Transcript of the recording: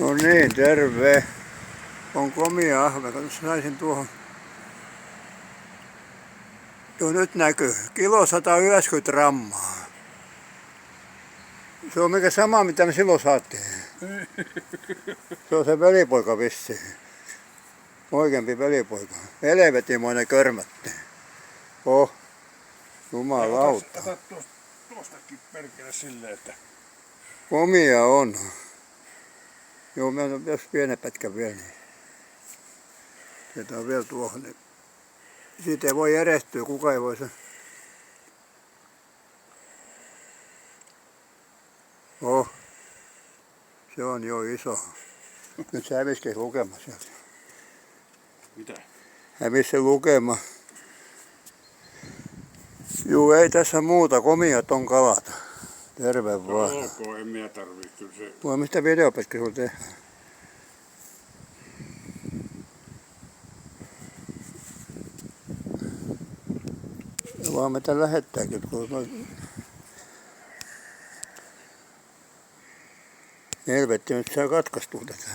No niin, terve. On komia ahve. Kato, saisin tuohon. Joo, nyt näkyy. Kilo 190 grammaa. Se on mikä sama, mitä me silloin saatiin. Se on se velipoika vissiin. Oikeampi velipoika. Helvetimoinen körmätti. Oh. Jumalauta. Ota tuostakin perkele silleen, että... Komia on. Joo, mä on jos pienen pätkän vielä, niin jätän vielä tuohon. Niin siitä ei voi järjestyä, kuka ei voi sen. Oh, se on jo iso. Nyt se hävisikin lukema sieltä. Mitä? Hävisi se lukema. Juu, ei tässä muuta. Komiat on kalat. Terve vaan. Ok, en minä tarvitse kyllä se. Voi mistä videopätkä sulla tehdään? Vaan me tän lähettääkin, kun helvetti, nyt saa katkaistua tätä.